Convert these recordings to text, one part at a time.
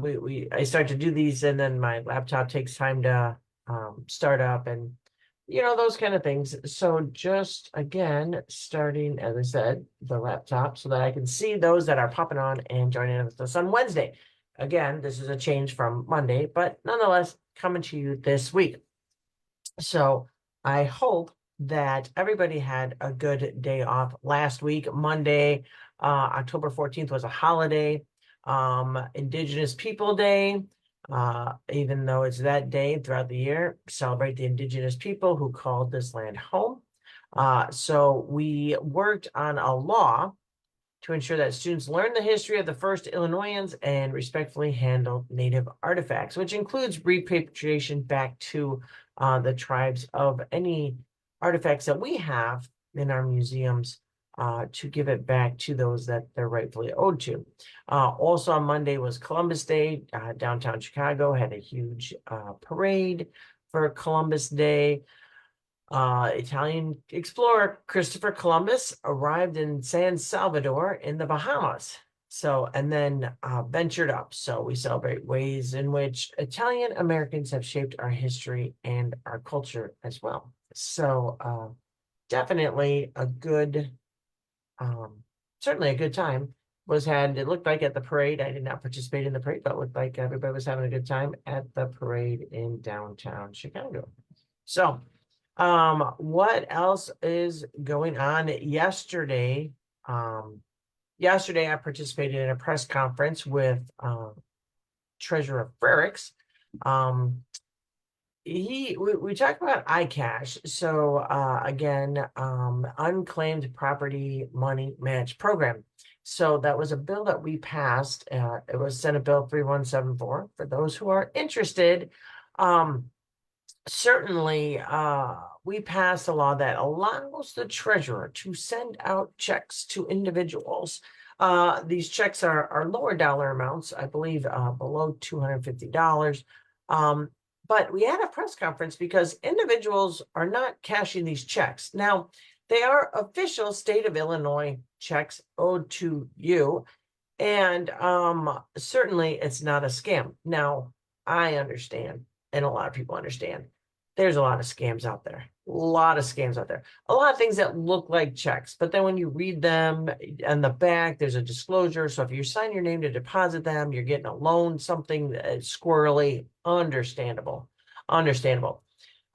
I start to do these, and then my laptop takes time to start up, and those kind of things. So just again, starting, as I said, the laptop so that I can see those that are popping on and joining us on Wednesday. Again, this is a change from Monday, but nonetheless coming to you this week. So I hope that everybody had a good day off last week. Monday, October 14th was a holiday, Indigenous People Day. Even though it's that day throughout the year, celebrate the Indigenous people who called this land home. So we worked on a law to ensure that students learn the history of the first Illinoisans and respectfully handle Native artifacts, which includes repatriation back to the tribes of any artifacts that we have in our museums, to give it back to those that they're rightfully owed to. Also on Monday was Columbus Day. Downtown Chicago had a huge parade for Columbus Day. Italian explorer Christopher Columbus arrived in San Salvador in the Bahamas. So, and then ventured up. So we celebrate ways in which Italian Americans have shaped our history and our culture as well. So definitely a good, certainly a good time was had. It looked like at the parade. I did not participate in the parade, but it looked like everybody was having a good time at the parade in downtown Chicago. So what else is going on? Yesterday, I participated in a press conference with Treasurer Frericks. We talked about iCash. So again, unclaimed property money match program. So that was a bill that we passed. It was Senate Bill 3174. For those who are interested, certainly we passed a law that allows the treasurer to send out checks to individuals. These checks are lower dollar amounts, I believe, below $250. But we had a press conference because individuals are not cashing these checks. Now, they are official state of Illinois checks owed to you. And certainly it's not a scam. Now, I understand, and a lot of people understand, there's a lot of scams out there. A lot of scams out there. A lot of things that look like checks, but then when you read them on the back, there's a disclosure. So if you sign your name to deposit them, you're getting a loan, something squirrely, understandable.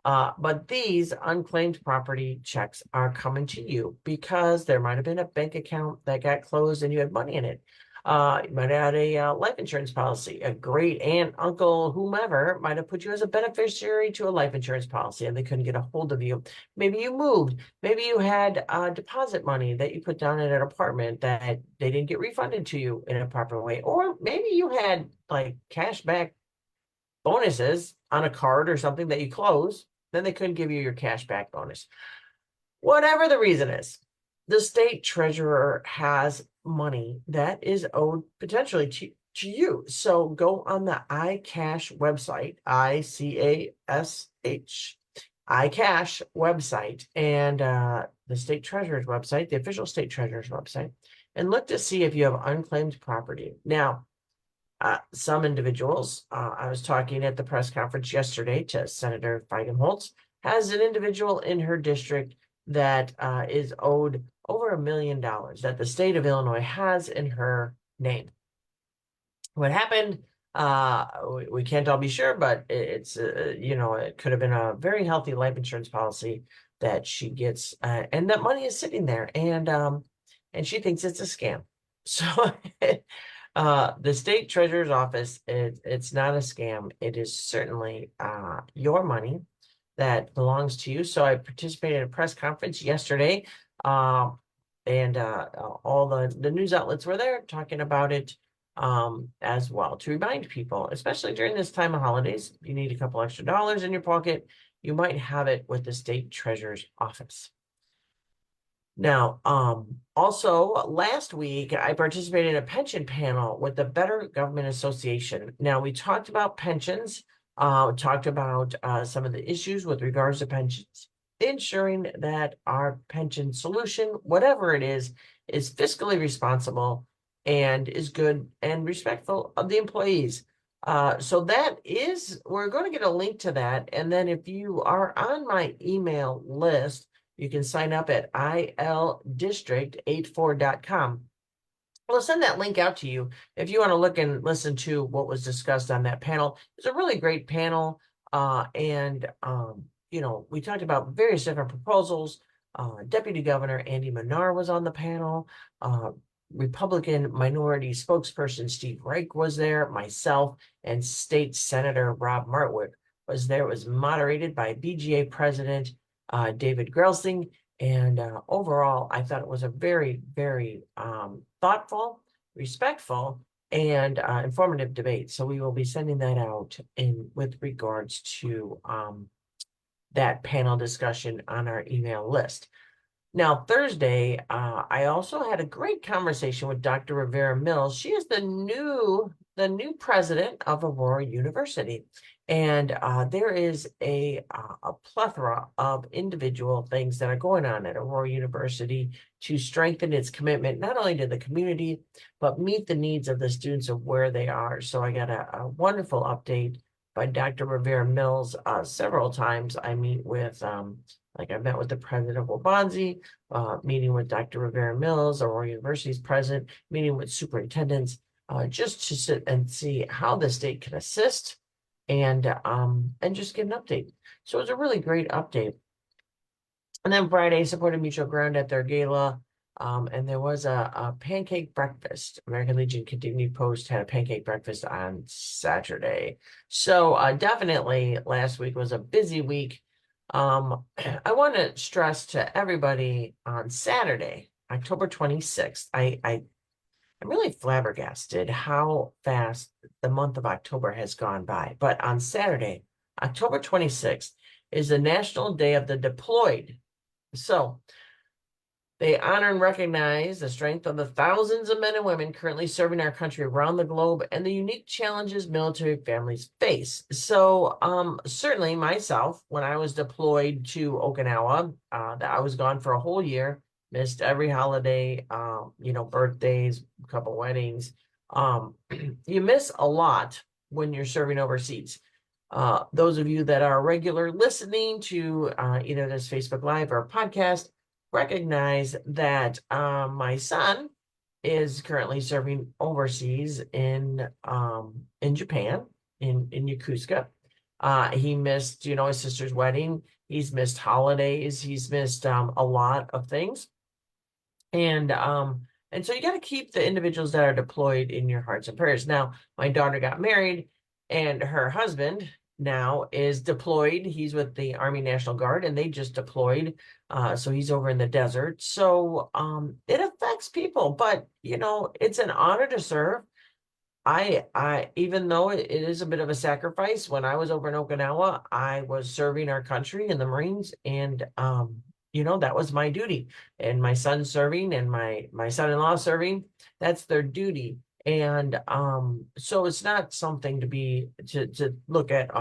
But these unclaimed property checks are coming to you because there might have been a bank account that got closed and you had money in it. You might have had a life insurance policy. A great aunt, uncle, whomever might have put you as a beneficiary to a life insurance policy and they couldn't get a hold of you. Maybe you moved. Maybe you had deposit money that you put down in an apartment that they didn't get refunded to you in a proper way. Or maybe you had like cash back bonuses on a card or something that you closed. Then they couldn't give you your cash back bonus. Whatever the reason is, the state treasurer has money that is owed potentially to you. So go on the iCash website, ICASH, iCash website, and the state treasurer's website, the official state treasurer's website, and look to see if you have unclaimed property. Now, some individuals, I was talking at the press conference yesterday to Senator Feigenholtz, has an individual in her district that is owed over $1 million that the state of Illinois has in her name. What happened? We can't all be sure, but it's it could have been a very healthy life insurance policy that she gets, and that money is sitting there, and she thinks it's a scam. So the state treasurer's office, it's not a scam. It is certainly your money that belongs to you. So I participated in a press conference yesterday, and all the news outlets were there talking about it as well, to remind people, especially during this time of holidays, you need a couple extra dollars in your pocket, you might have it with the state treasurer's office. Now, also last week, I participated in a pension panel with the Better Government Association. Now, we talked about pensions, talked about some of the issues with regards to pensions, ensuring that our pension solution, whatever it is fiscally responsible and is good and respectful of the employees. So we're going to get a link to that. And then if you are on my email list, you can sign up at ildistrict84.com. I'll send that link out to you if you want to look and listen to what was discussed on that panel. It's a really great panel. We talked about various different proposals. Deputy Governor Andy Manar was on the panel. Republican minority spokesperson Steve Reich was there. Myself and State Senator Rob Martwick was there. It was moderated by BGA President David Grelsing. And overall, I thought it was a very, very thoughtful, respectful, and informative debate. So we will be sending that out with regards to that panel discussion on our email list. Now, Thursday, I also had a great conversation with Dr. Rivera Mills. She is the new president of Aurora University. And there is a plethora of individual things that are going on at Aurora University to strengthen its commitment, not only to the community, but meet the needs of the students of where they are. So I got a wonderful update by Dr. Rivera Mills. Several times I meet with, I met with the president of Waubonsie, meeting with Dr. Rivera Mills, Aurora University's president, meeting with superintendents, just to sit and see how the state can assist and just get an update. So it was a really great update. And then Friday, supported Mutual Ground at their gala. And there was a pancake breakfast. American Legion Continued Post had a pancake breakfast on Saturday. So definitely last week was a busy week. I want to stress to everybody on Saturday, October 26th, I'm really flabbergasted how fast the month of October has gone by. But on Saturday, October 26th, is the National Day of the Deployed. So they honor and recognize the strength of the thousands of men and women currently serving our country around the globe and the unique challenges military families face. So certainly myself, when I was deployed to Okinawa, I was gone for a whole year, missed every holiday, birthdays, a couple weddings. You miss a lot when you're serving overseas. Those of you that are regular listening to either this Facebook Live or podcast recognize that my son is currently serving overseas in Japan, in Yokosuka. He missed, his sister's wedding. He's missed holidays. He's missed a lot of things. And so you got to keep the individuals that are deployed in your hearts and prayers. Now, my daughter got married, and her husband now is deployed. He's with the Army National Guard, and they just deployed. So he's over in the desert. So it affects people, but it's an honor to serve. I even though it is a bit of a sacrifice, when I was over in Okinawa, I was serving our country in the Marines, and that was my duty. And my son serving and my son-in-law serving, that's their duty. And so it's not something to look at,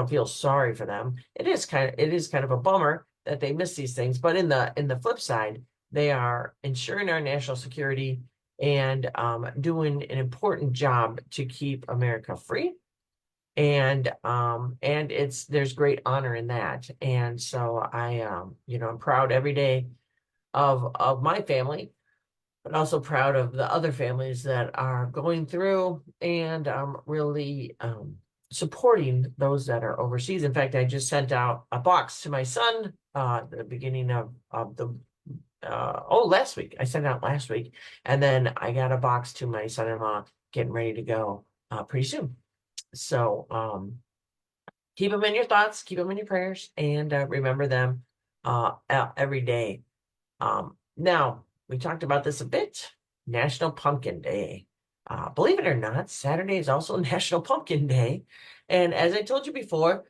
feel sorry for them. It is kind of a bummer that they miss these things, but in the flip side, they are ensuring our national security and doing an important job to keep America free. And there's great honor in that. And so I'm proud every day of my family, but also proud of the other families that are going through and really supporting those that are overseas. In fact, I just sent out a box to my son at the beginning of the last week. I sent it out last week, and then I got a box to my son-in-law getting ready to go pretty soon. So keep them in your thoughts, keep them in your prayers, and remember them every day. Now, we talked about this a bit. National Pumpkin Day. Believe it or not, Saturday is also National Pumpkin Day. And as I told you before,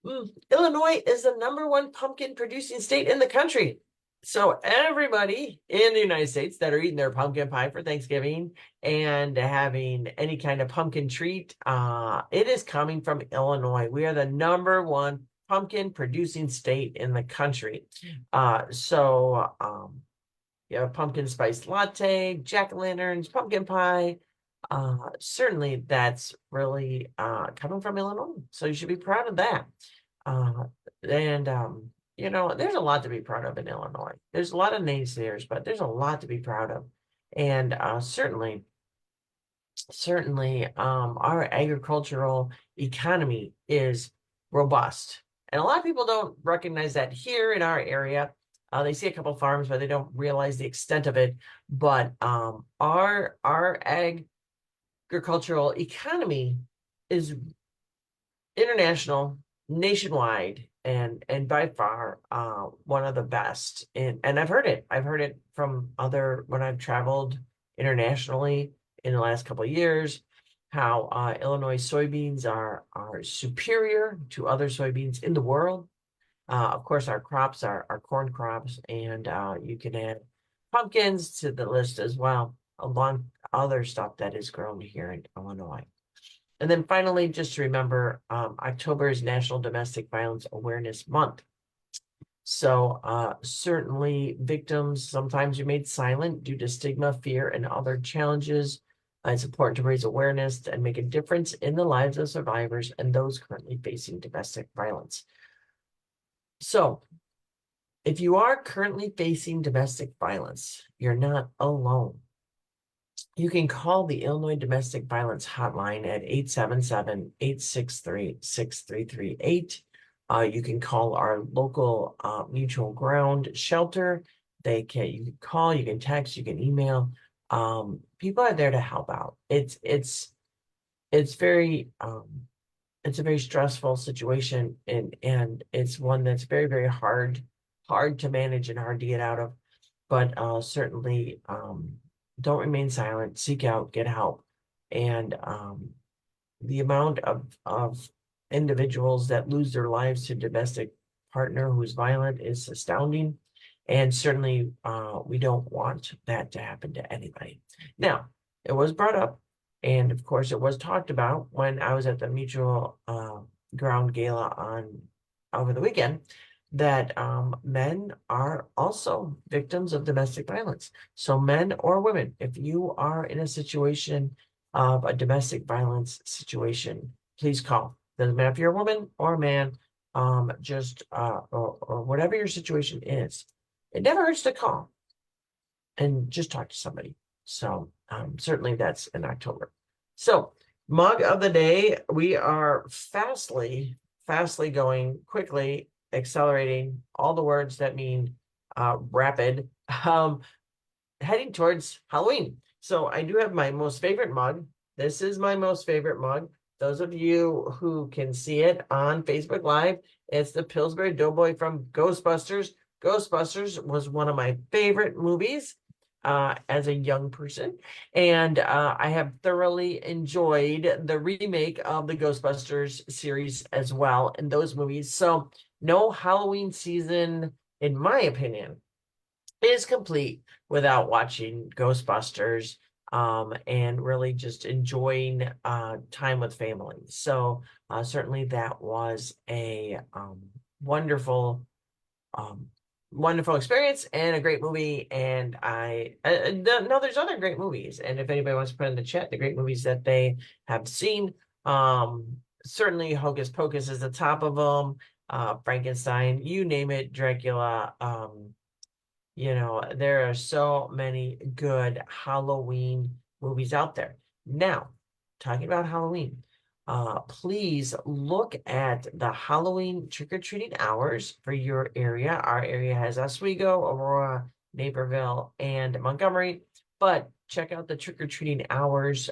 Illinois is the #1 pumpkin producing state in the country. So everybody in the United States that are eating their pumpkin pie for Thanksgiving and having any kind of pumpkin treat, it is coming from Illinois. We are the #1 pumpkin producing state in the country. You have pumpkin spice latte, jack-o'-lanterns, pumpkin pie, certainly that's really coming from Illinois. So you should be proud of that. Uh, and there's a lot to be proud of in Illinois. There's a lot of naysayers, but there's a lot to be proud of. And certainly, our agricultural economy is robust. And a lot of people don't recognize that here in our area. They see a couple farms, but they don't realize the extent of it. But our agricultural economy is international, nationwide, and by far one of the best. And I've heard it. I've heard it from other when I've traveled internationally in the last couple of years, how Illinois soybeans are superior to other soybeans in the world. Of course, our crops are corn crops, and you can add pumpkins to the list as well, along other stuff that is grown here in Illinois. And then finally, just to remember, October is National Domestic Violence Awareness Month. So certainly victims sometimes are made silent due to stigma, fear, and other challenges. It's important to raise awareness and make a difference in the lives of survivors and those currently facing domestic violence. So if you are currently facing domestic violence, you're not alone. You can call the Illinois Domestic Violence Hotline at 877-863-6338. You can call our local mutual ground shelter. You can call, you can text, you can email. People are there to help out. It's very it's a very stressful situation, and it's one that's very, very hard to manage and hard to get out of. But certainly don't remain silent, seek out, get help. And the amount of individuals that lose their lives to domestic partner who's violent is astounding. And certainly we don't want that to happen to anybody. Now, it was brought up, and of course it was talked about when I was at the Mutual Ground Gala over the weekend, that men are also victims of domestic violence. So men or women, if you are in a situation of a domestic violence situation, please call. Doesn't matter if you're a woman or a man, or whatever your situation is. It never hurts to call and just talk to somebody. So certainly that's in October. So mug of the day, we are fastly going quickly, accelerating all the words that mean rapid, heading towards Halloween. So I do have my most favorite mug. This is my most favorite mug. Those of you who can see it on Facebook Live, it's the Pillsbury Doughboy from Ghostbusters. Ghostbusters was one of my favorite movies as a young person, and I have thoroughly enjoyed the remake of the Ghostbusters series as well in those movies. So no Halloween season, in my opinion, is complete without watching Ghostbusters and really just enjoying time with family. So certainly that was a wonderful experience and a great movie. And I know there's other great movies, and if anybody wants to put in the chat the great movies that they have seen, certainly Hocus Pocus is the top of them. Frankenstein, you name it, Dracula. There are so many good Halloween movies out there. Now, talking about Halloween, please look at the Halloween trick-or-treating hours for your area. Our area has Oswego, Aurora, Naperville, and Montgomery, but check out the trick-or-treating hours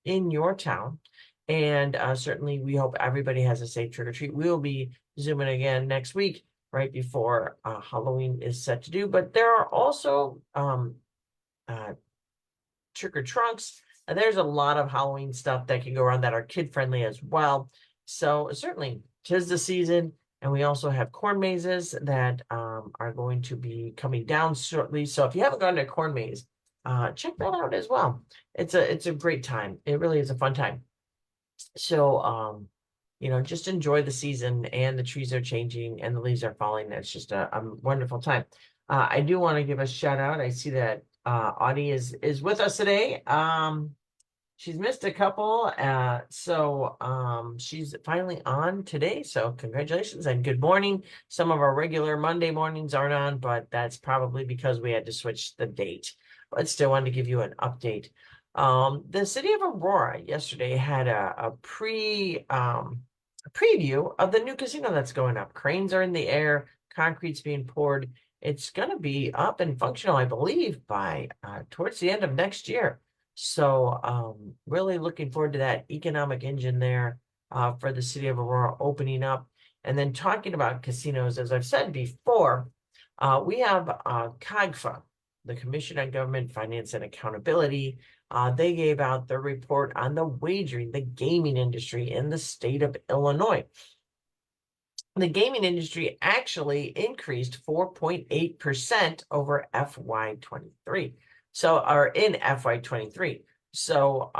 in your town. And certainly we hope everybody has a safe trick-or-treat. We will be Zooming again next week, right before Halloween is set to do. But there are also trick-or-trunks. And there's a lot of Halloween stuff that can go around that are kid-friendly as well. So certainly, 'tis the season. And we also have corn mazes that are going to be coming down shortly. So if you haven't gone to a corn maze, check that out as well. It's a great time. It really is a fun time. So just enjoy the season, and the trees are changing and the leaves are falling. It's just a wonderful time. I do want to give a shout out. I see that Audie is with us today. She's missed a couple, so she's finally on today. So congratulations and good morning. Some of our regular Monday mornings aren't on, but that's probably because we had to switch the date. But still wanted to give you an update. The city of Aurora yesterday had a preview of the new casino that's going up. Cranes are in the air, concrete's being poured. It's going to be up and functional, I believe, by towards the end of next year. So really looking forward to that economic engine there for the city of Aurora opening up. And then talking about casinos, as I've said before, we have COGFA, the Commission on Government Finance and Accountability. They gave out their report on the wagering, the gaming industry in the state of Illinois. The gaming industry actually increased 4.8% over FY23. So, or in FY23. So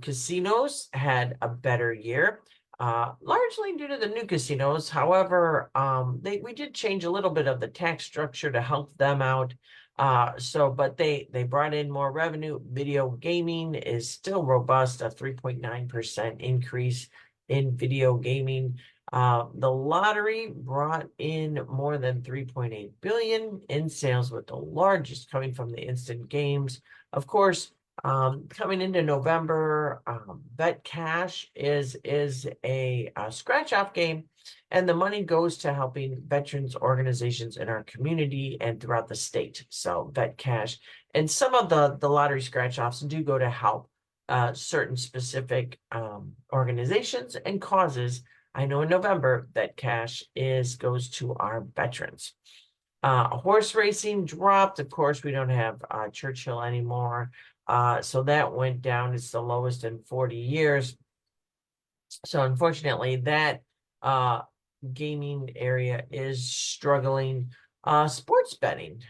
casinos had a better year, largely due to the new casinos. However, we did change a little bit of the tax structure to help them out. But they brought in more revenue. Video gaming is still robust, a 3.9% increase in video gaming. The lottery brought in more than 3.8 billion in sales, with the largest coming from the instant games. Of course, coming into November, Bet Cash is a scratch-off game, and the money goes to helping veterans organizations in our community and throughout the state. So Bet Cash, and some of the lottery scratch-offs do go to help certain specific organizations and causes. I know in November that cash goes to our veterans. Horse racing dropped. Of course, we don't have Churchill anymore. So that went down. It's the lowest in 40 years. So unfortunately, that gaming area is struggling. Sports betting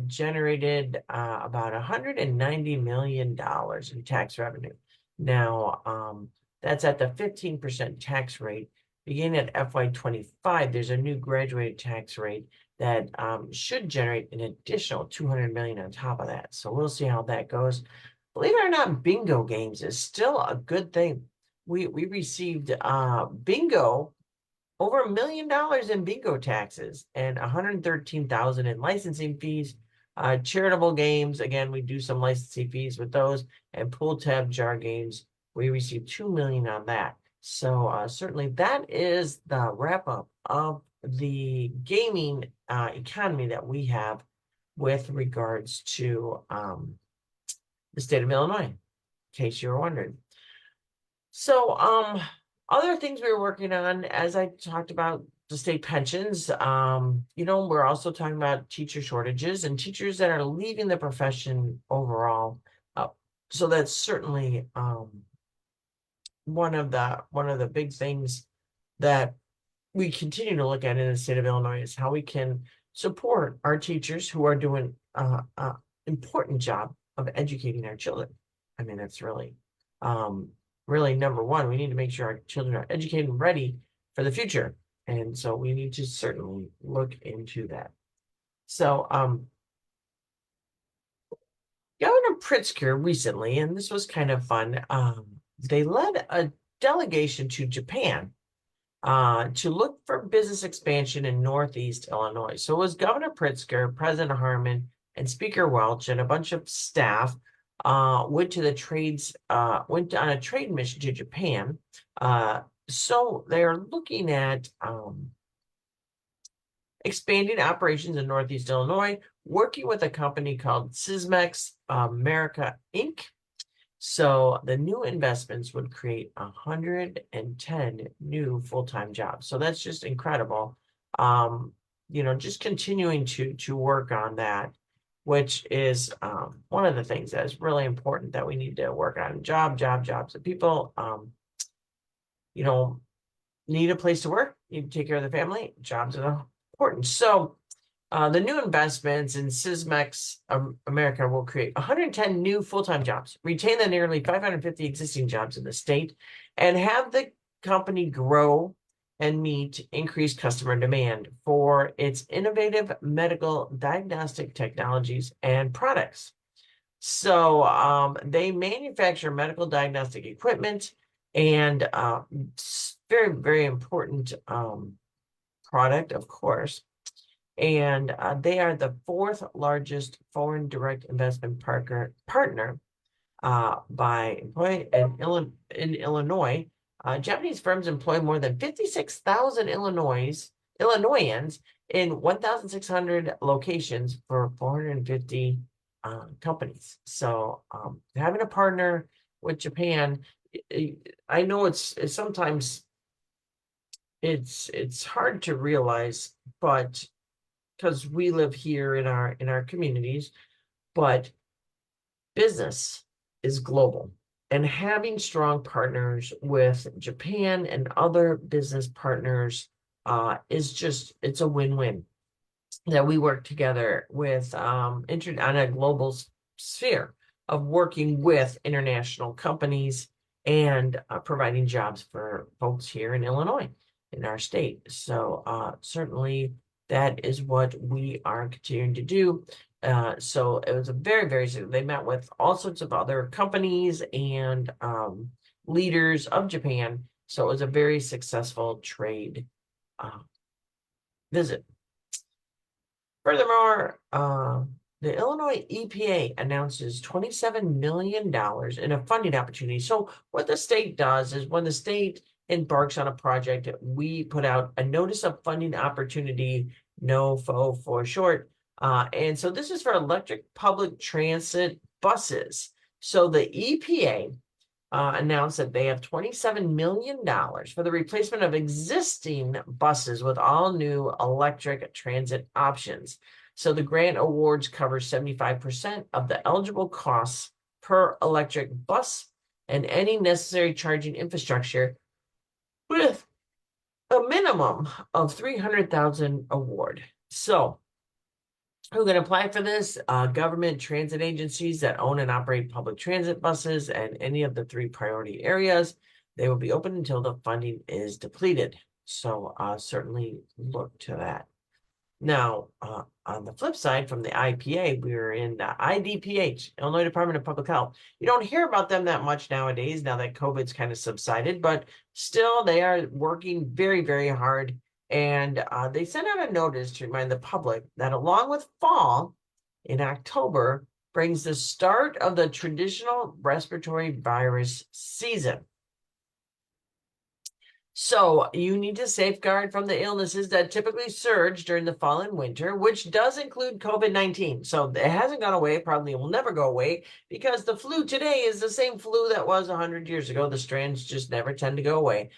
generated about $190 million in tax revenue. Now, that's at the 15% tax rate. Beginning at FY25, there's a new graduated tax rate that should generate an additional $200 million on top of that. So we'll see how that goes. Believe it or not, bingo games is still a good thing. We received bingo, over $1 million in bingo taxes and $113,000 in licensing fees. Charitable games, again, we do some licensing fees with those, and pull tab jar games, we received $2 million on that. So certainly that is the wrap up of the gaming economy that we have with regards to the state of Illinois, in case you were wondering. So other things we were working on, as I talked about the state pensions, we're also talking about teacher shortages and teachers that are leaving the profession overall. So that's certainly one of the big things that we continue to look at in the state of Illinois is how we can support our teachers who are doing an important job of educating our children. I mean, that's really number one. We need to make sure our children are educated and ready for the future. And so we need to certainly look into that. So Governor Pritzker recently, and this was kind of fun, they led a delegation to Japan to look for business expansion in Northeast Illinois. So it was Governor Pritzker, President Harmon, and Speaker Welch, and a bunch of staff went on a trade mission to Japan. So they're looking at expanding operations in Northeast Illinois, working with a company called Sysmex America, Inc. So the new investments would create 110 new full-time jobs. So that's just incredible. Just continuing to work on that, which is one of the things that is really important that we need to work on. Jobs. And people, need a place to work. You take care of the family. Jobs are important. So the new investments in Sysmex America will create 110 new full-time jobs, retain the nearly 550 existing jobs in the state, and have the company grow and meet increased customer demand for its innovative medical diagnostic technologies and products. So they manufacture medical diagnostic equipment and very, very important product, of course. And they are the fourth largest foreign direct investment partner by employee in Illinois. Japanese firms employ more than 56,000 Illinoisans in 1,600 locations for 450 companies. So having a partner with Japan, I know it's sometimes it's hard to realize, but because we live here in our communities, but business is global. And having strong partners with Japan and other business partners it's a win-win that we work together with on a global sphere of working with international companies and providing jobs for folks here in Illinois, in our state. So certainly that is what we are continuing to do. So it was a very, very, they met with all sorts of other companies and leaders of Japan. So it was a very successful trade visit. Furthermore, the Illinois EPA announces $27 million in a funding opportunity. So what the state does is when the state embarks on a project, we put out a notice of funding opportunity, NOFO for short. And so this is for electric public transit buses. So the EPA announced that they have $27 million for the replacement of existing buses with all new electric transit options. So the grant awards cover 75% of the eligible costs per electric bus and any necessary charging infrastructure with a minimum of $300,000 award. So who can apply for this? Government transit agencies that own and operate public transit buses and any of the 3 priority areas. They will be open until the funding is depleted. So certainly look to that. Now, on the flip side, from the IPA, we're in the IDPH, Illinois Department of Public Health. You don't hear about them that much nowadays, now that COVID's kind of subsided, but still they are working very, very hard. And they sent out a notice to remind the public that along with fall in October brings the start of the traditional respiratory virus season. So you need to safeguard from the illnesses that typically surge during the fall and winter, which does include COVID-19. So it hasn't gone away, probably will never go away, because the flu today is the same flu that was 100 years ago. The strands just never tend to go away.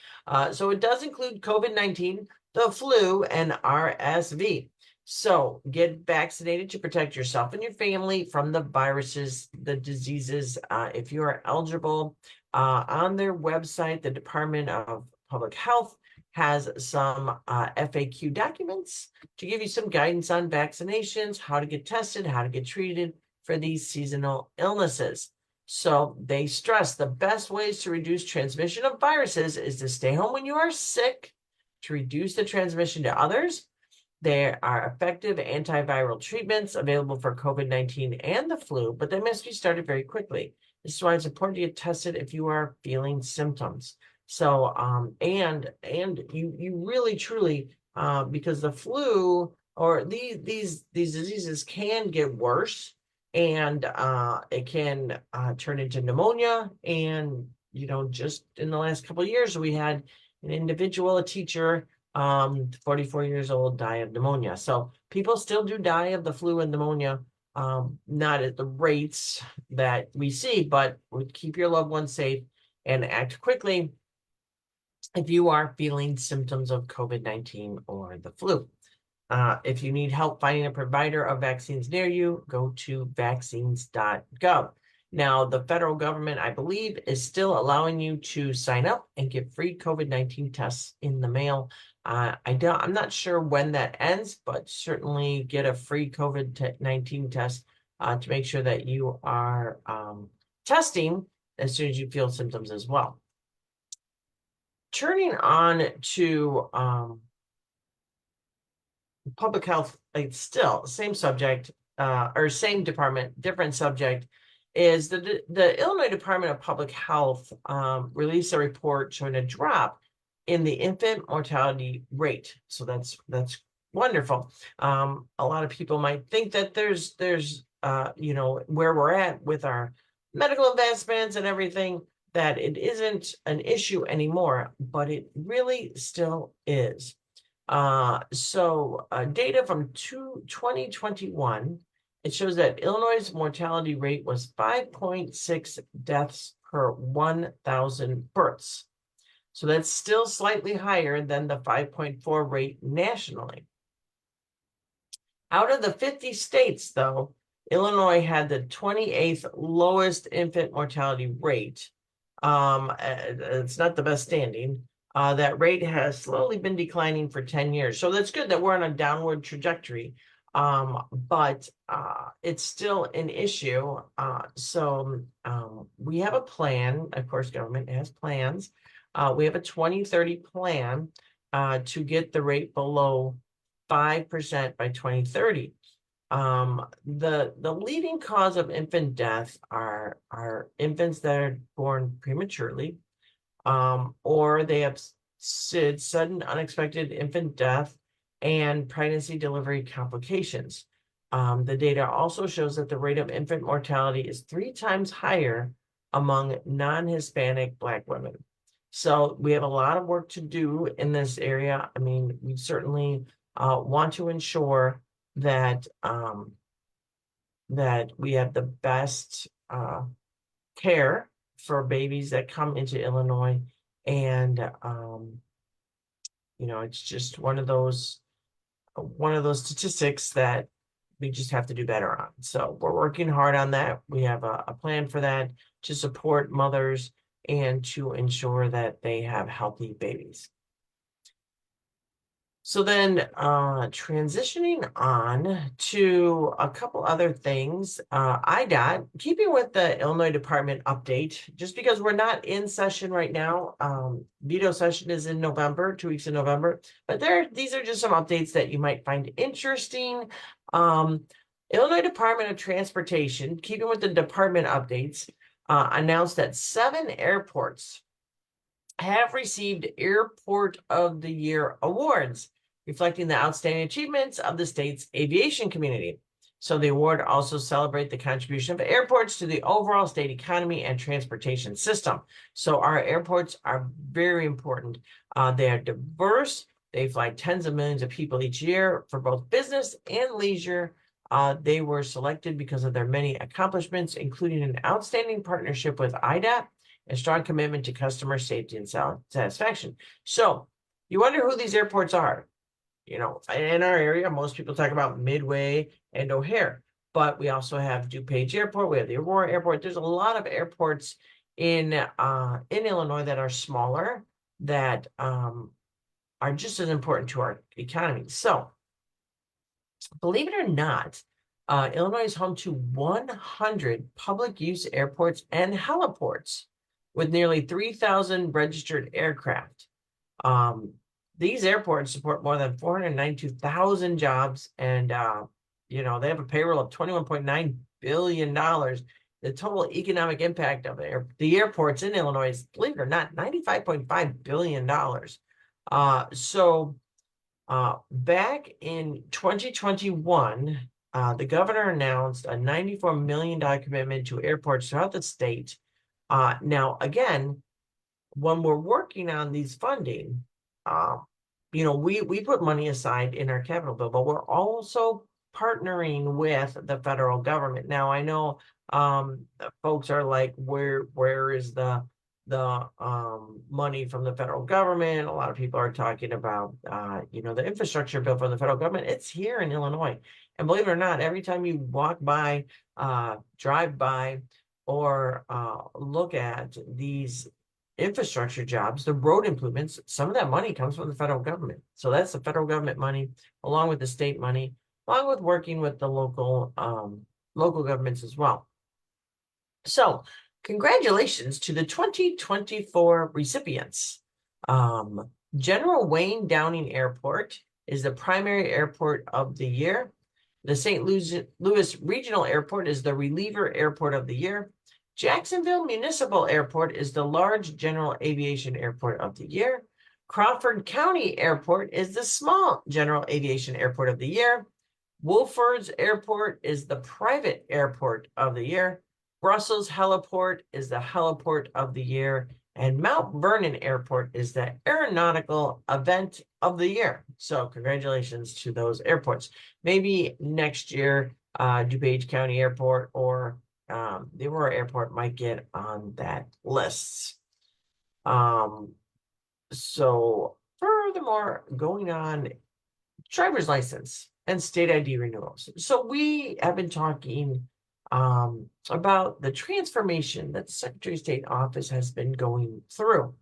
So it does include COVID-19, the flu, and RSV. So get vaccinated to protect yourself and your family from the viruses, the diseases, if you are eligible. On their website, the Department of Public Health has some FAQ documents to give you some guidance on vaccinations, how to get tested, how to get treated for these seasonal illnesses. So they stress the best ways to reduce transmission of viruses is to stay home when you are sick, to reduce the transmission to others. There are effective antiviral treatments available for COVID-19 and the flu, but they must be started very quickly. This is why it's important to get tested if you are feeling symptoms. So, and you really truly, because the flu or these diseases can get worse, and it can turn into pneumonia. And just in the last couple of years, we had an individual, a teacher, 44 years old, die of pneumonia. So people still do die of the flu and pneumonia, not at the rates that we see, but keep your loved ones safe and act quickly if you are feeling symptoms of COVID-19 or the flu. If you need help finding a provider of vaccines near you, go to vaccines.gov. Now, the federal government, I believe, is still allowing you to sign up and get free COVID-19 tests in the mail. I'm not sure when that ends, but certainly get a free COVID-19 test to make sure that you are testing as soon as you feel symptoms as well. Turning on to public health, like still same subject, or same department, different subject. is the Illinois Department of Public Health released a report showing a drop in the infant mortality rate. So that's wonderful. A lot of people might think that there's where we're at with our medical advancements and everything, that it isn't an issue anymore, but it really still is. So data from 2021, it shows that Illinois' mortality rate was 5.6 deaths per 1,000 births. So that's still slightly higher than the 5.4 rate nationally. Out of the 50 states, though, Illinois had the 28th lowest infant mortality rate. It's not the best standing. That rate has slowly been declining for 10 years. So that's good that we're on a downward trajectory. But it's still an issue. So we have a plan. Of course, government has plans. We have a 2030 plan to get the rate below 5% by 2030. The leading cause of infant death are infants that are born prematurely, or they have sudden unexpected infant death and pregnancy delivery complications. The data also shows that the rate of infant mortality is 3 times higher among non-Hispanic Black women. So we have a lot of work to do in this area. I mean, we certainly want to ensure that that we have the best care for babies that come into Illinois, and it's just one of those statistics that we just have to do better on. So we're working hard on that. We have a plan for that to support mothers and to ensure that they have healthy babies. So then transitioning on to a couple other things, IDOT, keeping with the Illinois Department update, just because we're not in session right now. Veto session is in November, 2 weeks in November, but these are just some updates that you might find interesting. Illinois Department of Transportation, keeping with the department updates, announced that 7 airports have received Airport of the Year awards, reflecting the outstanding achievements of the state's aviation community. So the award also celebrates the contribution of airports to the overall state economy and transportation system. So our airports are very important. They are diverse. They fly tens of millions of people each year for both business and leisure. They were selected because of their many accomplishments, including an outstanding partnership with IDOT, a strong commitment to customer safety and satisfaction. So you wonder who these airports are. In our area, most people talk about Midway and O'Hare, but we also have DuPage Airport. We have the Aurora Airport. There's a lot of airports in Illinois that are smaller, that are just as important to our economy. So believe it or not, Illinois is home to 100 public use airports and heliports with nearly 3,000 registered aircraft. These airports support more than 492,000 jobs, and they have a payroll of $21.9 billion. The total economic impact of the airports in Illinois is, believe it or not, $95.5 billion. Back in 2021, the governor announced a $94 million commitment to airports throughout the state. Now, again, when we're working on these funding, we put money aside in our capital bill, but we're also partnering with the federal government. Now, I know folks are like, where is the money from the federal government? A lot of people are talking about the infrastructure bill from the federal government. It's here in Illinois, and believe it or not, every time you walk by, drive by, or look at these infrastructure jobs, the road improvements, some of that money comes from the federal government. So that's the federal government money, along with the state money, along with working with the local governments as well. So congratulations to the 2024 recipients. General Wayne Downing Airport is the primary airport of the year. The St. Louis Regional Airport is the reliever airport of the year. Jacksonville Municipal Airport is the large general aviation airport of the year. Crawford County Airport is the small general aviation airport of the year. Wolford's Airport is the private airport of the year. Brussels Heliport is the heliport of the year. And Mount Vernon Airport is the aeronautical event of the year. So congratulations to those airports. Maybe next year, DuPage County Airport or the Aurora Airport might get on that list. So furthermore, going on driver's license and state ID renewals. So we have been talking about the transformation that the Secretary of State office has been going through.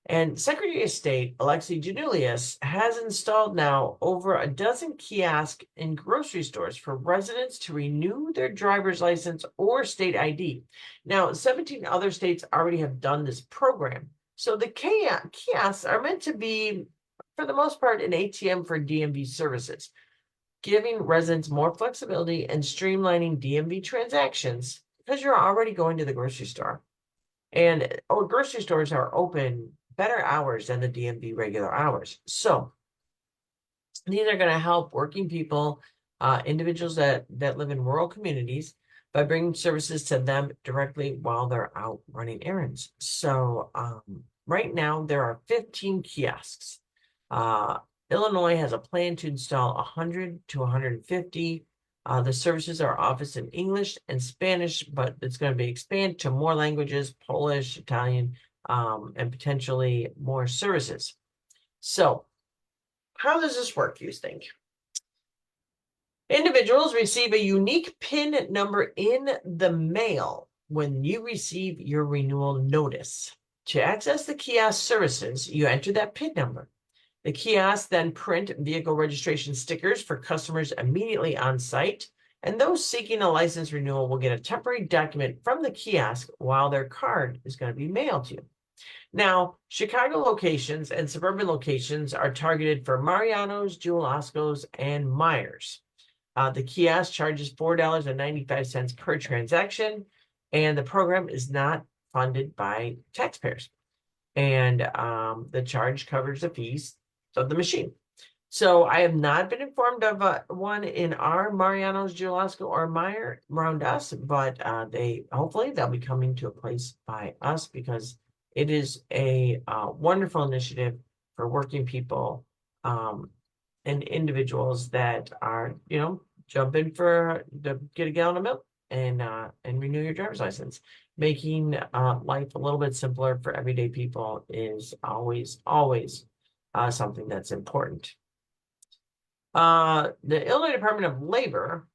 And Secretary of State Alexei Janulius has installed now over a dozen kiosks in grocery stores for residents to renew their driver's license or state ID. Now, 17 other states already have done this program. So the kiosks are meant to be, for the most part, an ATM for DMV services, giving residents more flexibility and streamlining DMV transactions because you're already going to the grocery store. And grocery stores are open better hours than the DMV regular hours. So these are going to help working people, individuals that live in rural communities, by bringing services to them directly while they're out running errands. So right now there are 15 kiosks. Illinois has a plan to install 100 to 150. The services are offered in English and Spanish, but it's going to be expanded to more languages, Polish, Italian, and potentially more services. So how does this work, you think? Individuals receive a unique PIN number in the mail when you receive your renewal notice. To access the kiosk services, you enter that PIN number. The kiosks then print vehicle registration stickers for customers immediately on site, and those seeking a license renewal will get a temporary document from the kiosk while their card is going to be mailed to you. Now, Chicago locations and suburban locations are targeted for Mariano's, Jewel-Osco's, and Myers. The kiosk charges $4.95 per transaction, and the program is not funded by taxpayers. And the charge covers the fees of the machine. So I have not been informed of one in our Mariano's, Jewel-Osco, or Meyer around us, but hopefully they'll be coming to a place by us because it is a wonderful initiative for working people and individuals that are, jump in to get a gallon of milk and renew your driver's license. Making life a little bit simpler for everyday people is always something that's important. The Illinois Department of Labor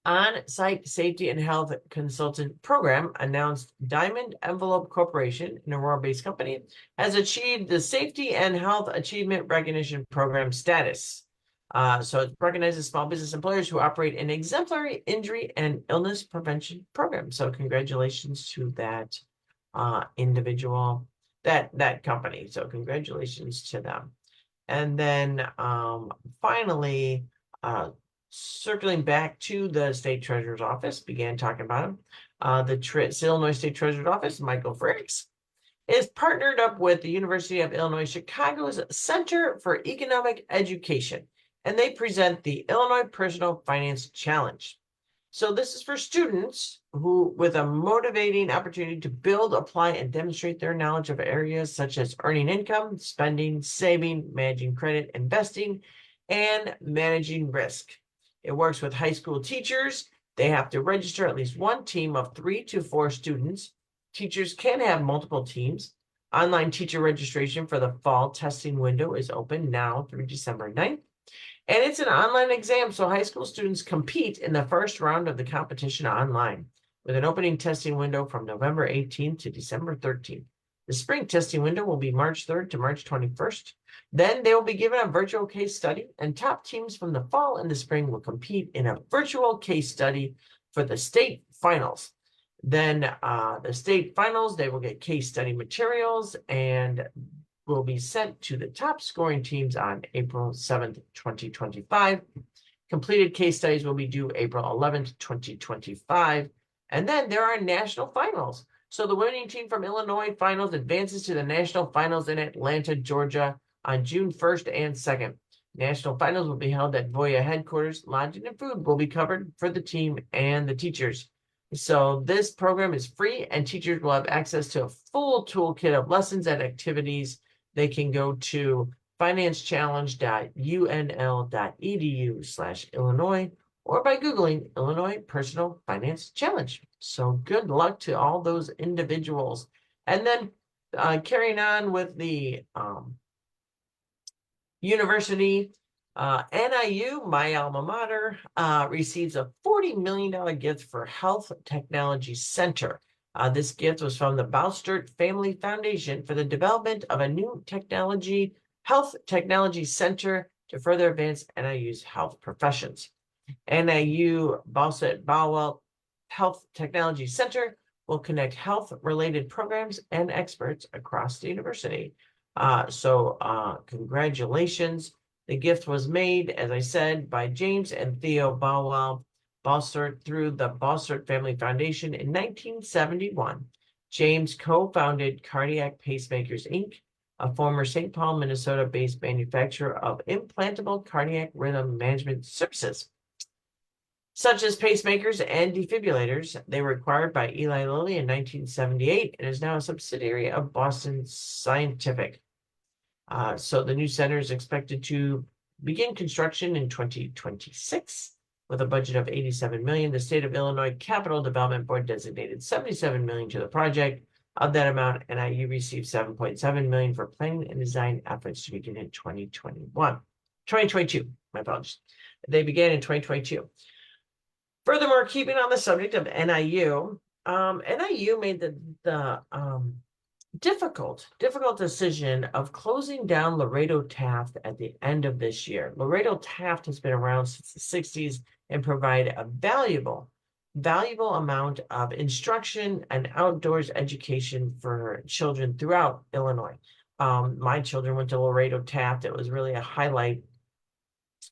On-Site Safety and Health Consultant Program announced Diamond Envelope Corporation, an Aurora-based company, has achieved the Safety and Health Achievement Recognition Program status. So it recognizes small business employers who operate an exemplary injury and illness prevention program. So congratulations to that individual, that company. So congratulations to them. And then finally, circling back to the state treasurer's office, began talking about him. The Illinois State Treasurer's Office, Michael Fricks, is partnered up with the University of Illinois Chicago's Center for Economic Education, and they present the Illinois Personal Finance Challenge. So this is for students who, with a motivating opportunity to build, apply, and demonstrate their knowledge of areas such as earning income, spending, saving, managing credit, investing, and managing risk. It works with high school teachers. They have to register at least one team of 3 to 4 students. Teachers can have multiple teams. Online teacher registration for the fall testing window is open now through December 9th. And it's an online exam, so high school students compete in the first round of the competition online, with an opening testing window from November 18th to December 13th. The spring testing window will be March 3rd to March 21st. Then they will be given a virtual case study, and top teams from the fall and the spring will compete in a virtual case study for the state finals. Then the state finals, they will get case study materials and will be sent to the top scoring teams on April 7th, 2025. Completed case studies will be due April 11th, 2025. And then there are national finals. So the winning team from Illinois finals advances to the national finals in Atlanta, Georgia on June 1st and 2nd. National finals will be held at Voya headquarters. Lodging and food will be covered for the team and the teachers. So this program is free, and teachers will have access to a full toolkit of lessons and activities. They can go to financechallenge.unl.edu/Illinois or by Googling Illinois Personal Finance Challenge. So good luck to all those individuals. And then carrying on with the university, NIU, my alma mater, receives a $40 million gift for Health Technology Center. This gift was from the Boustert Family Foundation for the development of a new health technology center to further advance NIU's health professions. NIU Boustert Bowell Health Technology Center will connect health-related programs and experts across the university. So congratulations. The gift was made, as I said, by James and Theo Bowell Boustert through the Boustert Family Foundation in 1971. James co-founded Cardiac Pacemakers, Inc., a former St. Paul, Minnesota-based manufacturer of implantable cardiac rhythm management services, such as pacemakers and defibrillators. They were acquired by Eli Lilly in 1978 and is now a subsidiary of Boston Scientific. So the new center is expected to begin construction in 2026 with a budget of $87 million. The State of Illinois Capital Development Board designated $77 million to the project. Of that amount, NIU received $7.7 million for planning and design efforts to begin in 2022. My apologies. They began in 2022. Furthermore, keeping on the subject of NIU, NIU made the difficult decision of closing down Laredo Taft at the end of this year. Laredo Taft has been around since the 60s and provide a valuable amount of instruction and outdoors education for children throughout Illinois. My children went to Laredo Taft. It was really a highlight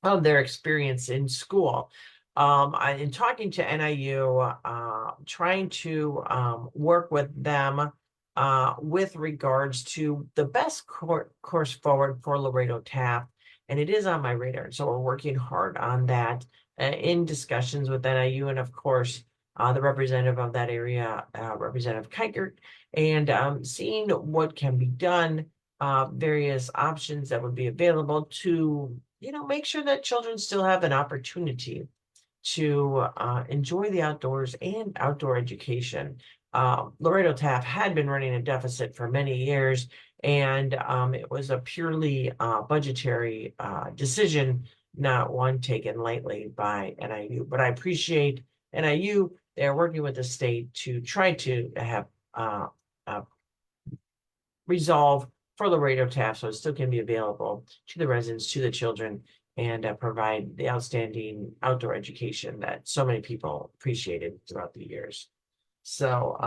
of their experience in school. In talking to NIU, trying to work with them with regards to the best course forward for Laredo Taft, and it is on my radar. So we're working hard on that in discussions with NIU, and of course, the representative of that area, Representative Kikert, and seeing what can be done, various options that would be available to, make sure that children still have an opportunity to enjoy the outdoors and outdoor education. Laredo Taft had been running a deficit for many years, and it was a purely budgetary decision, not one taken lightly by NIU. But I appreciate NIU. They're working with the state to try to have resolve for Laredo Taft so it still can be available to the residents, to the children, and provide the outstanding outdoor education that so many people appreciated throughout the years. So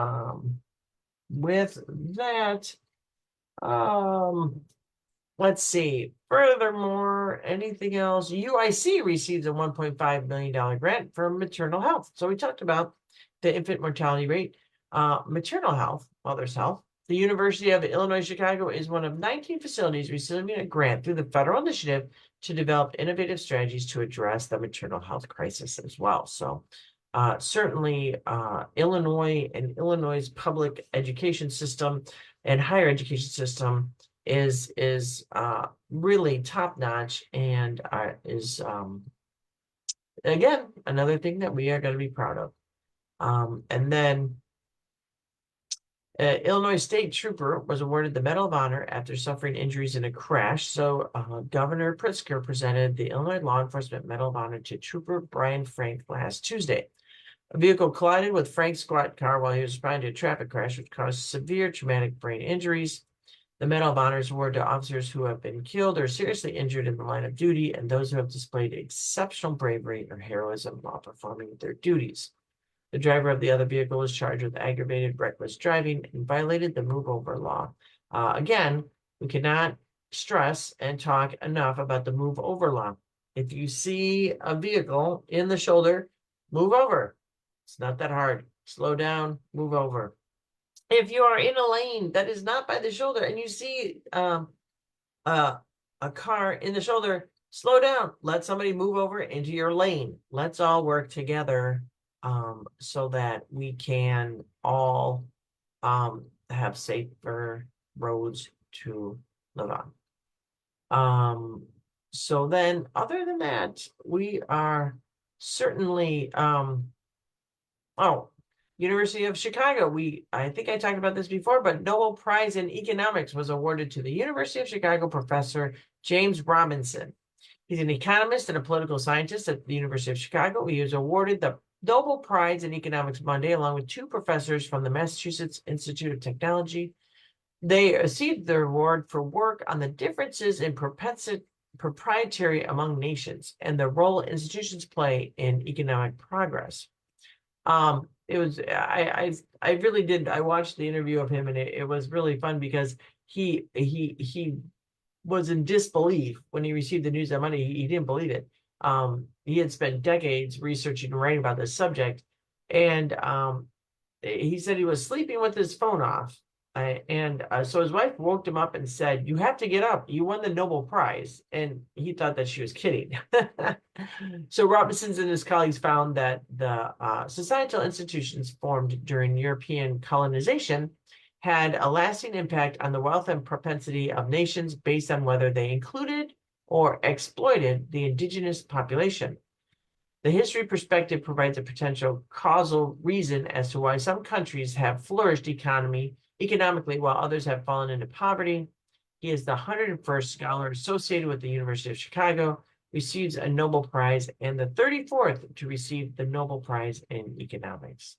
with that, let's see. Furthermore, anything else? UIC receives a $1.5 million grant for maternal health. So we talked about the infant mortality rate, maternal health, mother's health. The University of Illinois Chicago is one of 19 facilities receiving a grant through the federal initiative to develop innovative strategies to address the maternal health crisis as well. So certainly Illinois and Illinois' public education system and higher education system is really top-notch, and is again another thing that we are going to be proud of. And then Illinois State Trooper was awarded the Medal of Honor after suffering injuries in a crash. So Governor Pritzker presented the Illinois Law Enforcement Medal of Honor to Trooper Brian Frank last Tuesday. A vehicle collided with Frank's squad car while he was responding to a traffic crash, which caused severe traumatic brain injuries. The Medal of Honor is awarded to officers who have been killed or seriously injured in the line of duty and those who have displayed exceptional bravery or heroism while performing their duties. The driver of the other vehicle was charged with aggravated reckless driving and violated the move over law. Again, we cannot stress and talk enough about the move over law. If you see a vehicle in the shoulder, move over. It's not that hard. Slow down, move over. If you are in a lane that is not by the shoulder and you see a car in the shoulder, slow down. Let somebody move over into your lane. Let's all work together so that we can all have safer roads to live on. So then, other than that, we are certainly University of Chicago. I think I talked about this before, but Nobel Prize in Economics was awarded to the University of Chicago professor James Robinson. He's an economist and a political scientist at the University of Chicago. He was awarded the Nobel Prize in Economics Monday, along with two professors from the Massachusetts Institute of Technology. They received the award for work on the differences in proprietary among nations and the role institutions play in economic progress. It was I really did. I watched the interview of him, and it was really fun because he was in disbelief when he received the news that Monday. He didn't believe it. He had spent decades researching and writing about this subject, and he said he was sleeping with his phone off. So his wife woke him up and said, "You have to get up. You won the Nobel Prize." And he thought that she was kidding. So Robinson and his colleagues found that the societal institutions formed during European colonization had a lasting impact on the wealth and propensity of nations based on whether they included or exploited the indigenous population. The history perspective provides a potential causal reason as to why some countries have flourished economically, while others have fallen into poverty. He is the 101st scholar associated with the University of Chicago, receives a Nobel Prize, and the 34th to receive the Nobel Prize in Economics.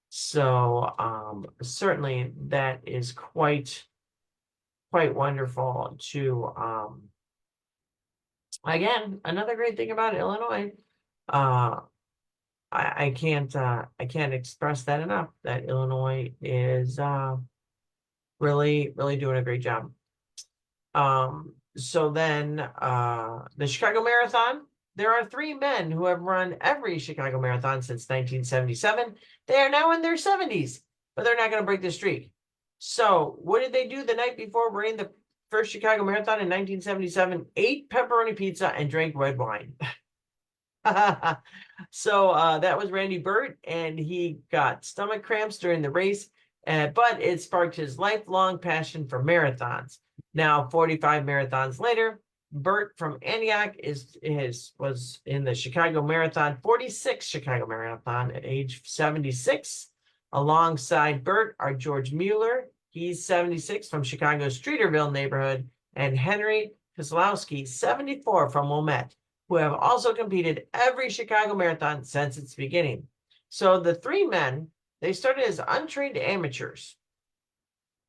So certainly that is quite wonderful to again, another great thing about Illinois. I can't express that enough, that Illinois is really doing a great job. So then the Chicago Marathon, there are 3 men who have run every Chicago Marathon since 1977. They are now in their 70s, but they're not going to break the streak. So what did they do the night before running the first Chicago Marathon in 1977? Ate pepperoni pizza and drank red wine. So that was Randy Burt, and he got stomach cramps during the race, but it sparked his lifelong passion for marathons. Now, 45 marathons later, Burt from Antioch was in the Chicago Marathon, 46 Chicago Marathon at age 76. Alongside Burt are George Mueller, he's 76 from Chicago's Streeterville neighborhood, and Henry Kozlowski, 74 from Wilmette, who have also competed every Chicago Marathon since its beginning. So the 3 men, they started as untrained amateurs.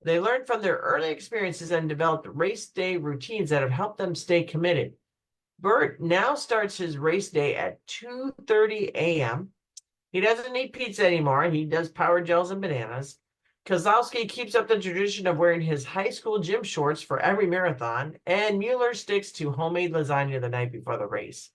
They learned from their early experiences and developed race day routines that have helped them stay committed. Burt now starts his race day at 2:30 a.m. He doesn't eat pizza anymore. He does power gels and bananas. Kozlowski keeps up the tradition of wearing his high school gym shorts for every marathon, and Mueller sticks to homemade lasagna the night before the race.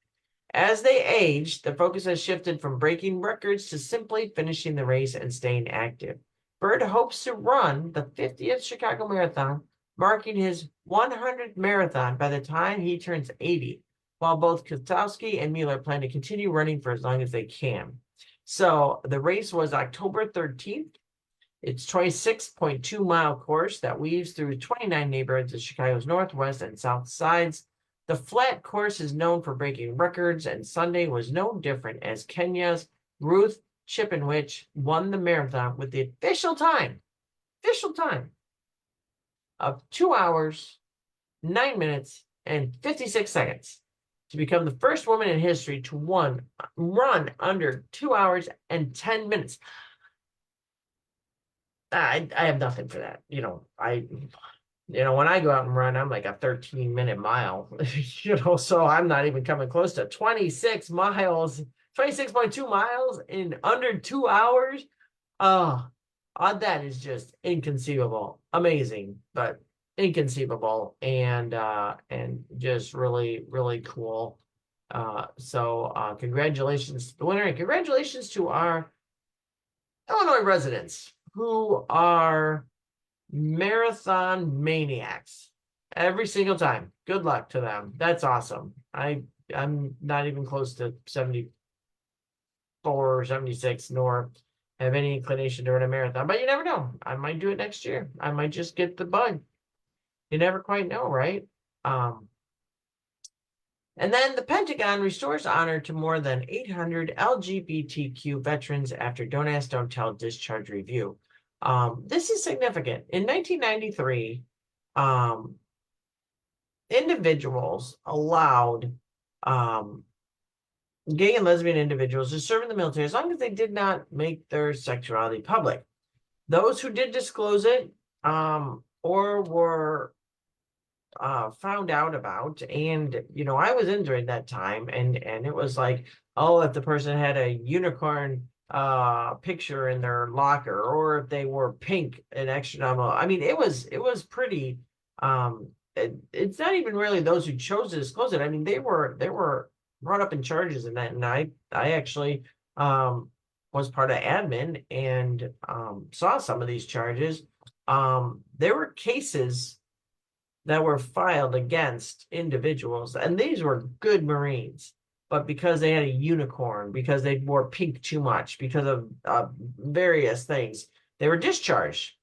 As they age, the focus has shifted from breaking records to simply finishing the race and staying active. Burt hopes to run the 50th Chicago Marathon, marking his 100th marathon by the time he turns 80, while both Kozlowski and Mueller plan to continue running for as long as they can. So the race was October 13th. It's a 26.2-mile course that weaves through 29 neighborhoods of Chicago's northwest and south sides. The flat course is known for breaking records, and Sunday was no different, as Kenya's Ruth Chippenwich won the marathon with the official time of 2 hours, 9 minutes, and 56 seconds to become the first woman in history to run under 2 hours and 10 minutes. I have nothing for that. When I go out and run, I'm like a 13-minute mile, so I'm not even coming close to 26 miles, 26.2 miles in under 2 hours. That is just inconceivable. Amazing, but inconceivable, and just really, really cool. So congratulations to the winner, and congratulations to our Illinois residents who are marathon maniacs every single time. Good luck to them. That's awesome. I'm not even close to 74 or 76, nor have any inclination to run a marathon, but you never know. I might do it next year. I might just get the bug. You never quite know, right? And then the Pentagon restores honor to more than 800 LGBTQ veterans after Don't Ask, Don't Tell discharge review. This is significant. In 1993, individuals allowed gay and lesbian individuals to serve in the military as long as they did not make their sexuality public. Those who did disclose it or were found out about, and I was in during that time, and it was like, oh, if the person had a unicorn picture in their locker, or if they wore pink and extra normal. I mean, it was pretty it's not even really those who chose to disclose it. I mean, they were brought up in charges in that, and I actually was part of admin and saw some of these charges. There were cases that were filed against individuals, and these were good Marines, but because they had a unicorn, because they wore pink too much, because of various things, they were discharged.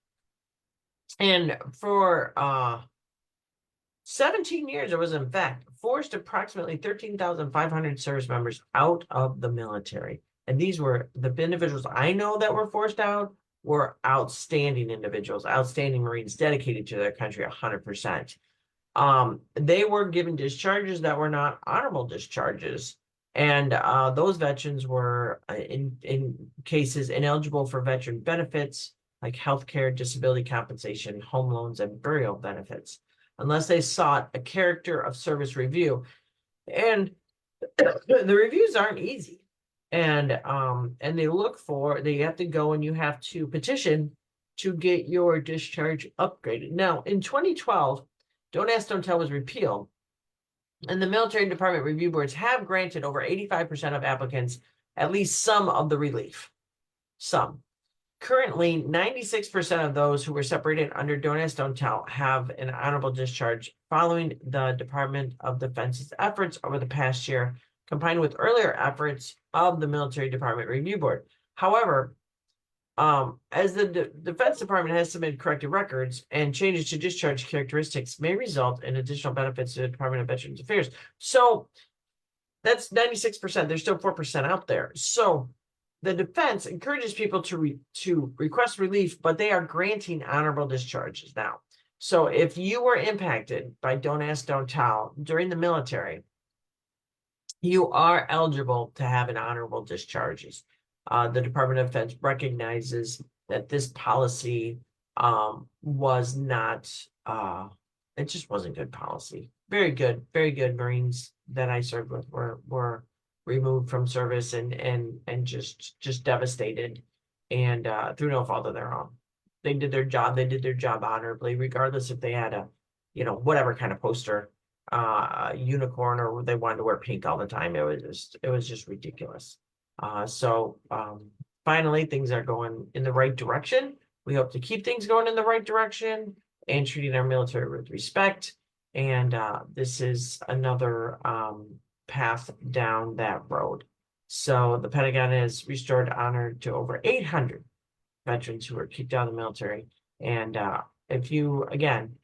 And for 17 years, it was in fact forced approximately 13,500 service members out of the military. And these were the individuals I know that were forced out were outstanding individuals, outstanding Marines dedicated to their country 100%. They were given discharges that were not honorable discharges. And those veterans were, in cases, ineligible for veteran benefits like healthcare, disability compensation, home loans, and burial benefits, unless they sought a character of service review. And the reviews aren't easy. And they have to go and you have to petition to get your discharge upgraded. Now, in 2012, Don't Ask, Don't Tell was repealed, and the military department review boards have granted over 85% of applicants at least some of the relief. Some. Currently, 96% of those who were separated under Don't Ask, Don't Tell have an honorable discharge following the Department of Defense's efforts over the past year, combined with earlier efforts of the Military Department Review Board. However, as the Defense Department has submitted corrected records, and changes to discharge characteristics may result in additional benefits to the Department of Veterans Affairs. So that's 96%. There's still 4% out there. So the defense encourages people to request relief, but they are granting honorable discharges now. So if you were impacted by Don't Ask, Don't Tell during the military, you are eligible to have an honorable discharges. The Department of Defense recognizes that this policy was not, it just wasn't good policy. Very good Marines that I served with were removed from service and just devastated, and through no fault of their own. They did their job honorably, regardless if they had a, whatever kind of poster, unicorn, or they wanted to wear pink all the time. It was just ridiculous. So finally, things are going in the right direction. We hope to keep things going in the right direction and treating our military with respect. And this is another path down that road. So the Pentagon has restored honor to over 800 veterans who were kicked out of the military. And if you, again,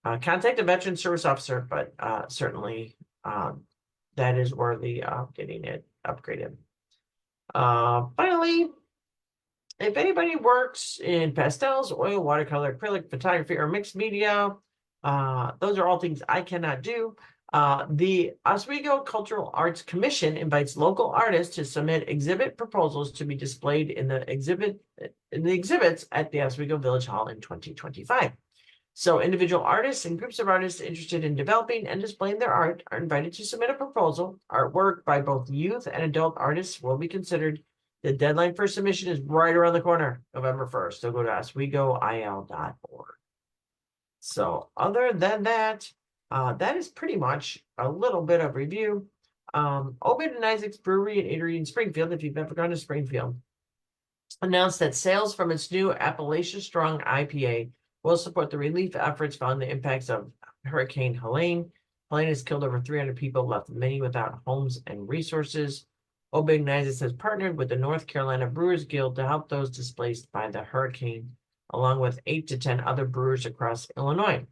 contact a veteran service officer, but certainly that is worthy of getting it upgraded. Finally, if anybody works in pastels, oil, watercolor, acrylic, photography, or mixed media, those are all things I cannot do. The Oswego Cultural Arts Commission invites local artists to submit exhibit proposals to be displayed in the exhibits at the Oswego Village Hall in 2025. So individual artists and groups of artists interested in developing and displaying their art are invited to submit a proposal. Artwork by both youth and adult artists will be considered. The deadline for submission is right around the corner, November 1st. So go to oswegoil.org. So other than that, that is pretty much a little bit of review. Obed and Isaac's Brewery and Eatery in Springfield, if you've ever gone to Springfield, announced that sales from its new Appalachia Strong IPA will support the relief efforts following the impacts of Hurricane Helene. Helene has killed over 300 people, left many without homes and resources. Obed and Isaac has partnered with the North Carolina Brewers Guild to help those displaced by the hurricane, along with 8 to 10 other brewers across Illinois.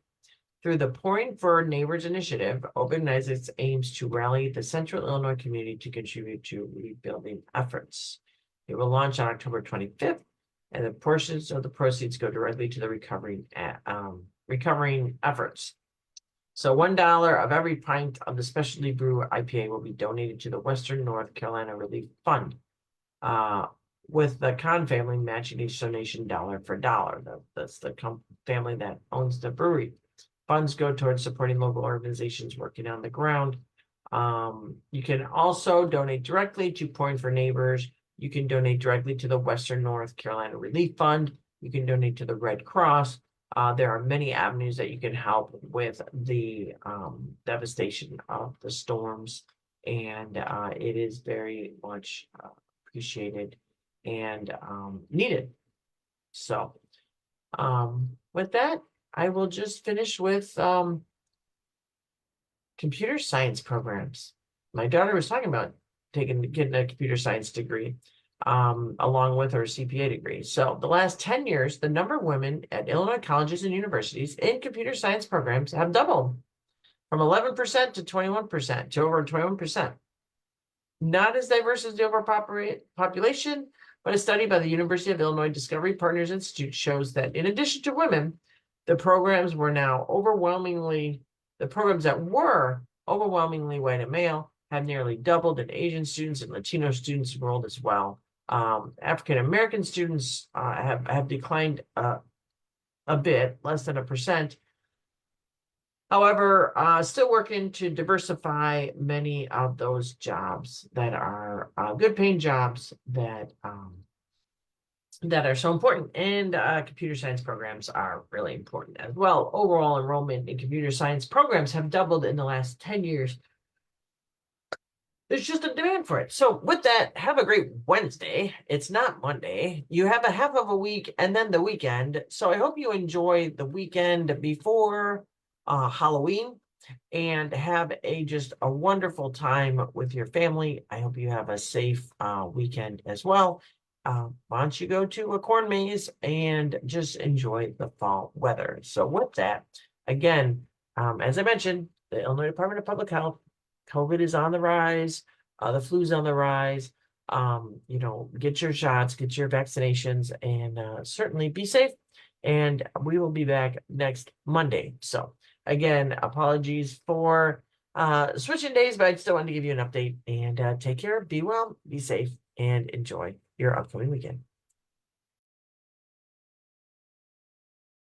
Through the Pouring for Neighbors initiative, Open Isaacs aims to rally the Central Illinois community to contribute to rebuilding efforts. It will launch on October 25th, and the portions of the proceeds go directly to the recovering efforts. So $1 of every pint of the specialty brew IPA will be donated to the Western North Carolina Relief Fund, with the Kahn family matching each donation dollar for dollar. That's the family that owns the brewery. Funds go towards supporting local organizations working on the ground. You can also donate directly to Pouring for Neighbors. You can donate directly to the Western North Carolina Relief Fund. You can donate to the Red Cross. There are many avenues that you can help with the devastation of the storms, and it is very much appreciated and needed. So with that, I will just finish with computer science programs. My daughter was talking about getting a computer science degree along with her CPA degree. So the last 10 years, the number of women at Illinois colleges and universities in computer science programs have doubled from 11% to 21% to over 21%. Not as diverse as the overall population, but a study by the University of Illinois Discovery Partners Institute shows that in addition to women, the programs that were overwhelmingly white and male have nearly doubled, and Asian students and Latino students enrolled as well. African American students have declined a bit, less than 1%. However, still working to diversify many of those jobs that are good paying jobs that are so important, and computer science programs are really important as well. Overall enrollment in computer science programs have doubled in the last 10 years. There's just a demand for it. So with that, have a great Wednesday. It's not Monday. You have a half of a week and then the weekend. So I hope you enjoy the weekend before Halloween and have just a wonderful time with your family. I hope you have a safe weekend as well. Why don't you go to a corn maze and just enjoy the fall weather? So with that, again, as I mentioned, the Illinois Department of Public Health, COVID is on the rise. The flu's on the rise. Get your shots, get your vaccinations, and certainly be safe. And we will be back next Monday. So again, apologies for switching days, but I still wanted to give you an update. And take care, be well, be safe, and enjoy your upcoming weekend.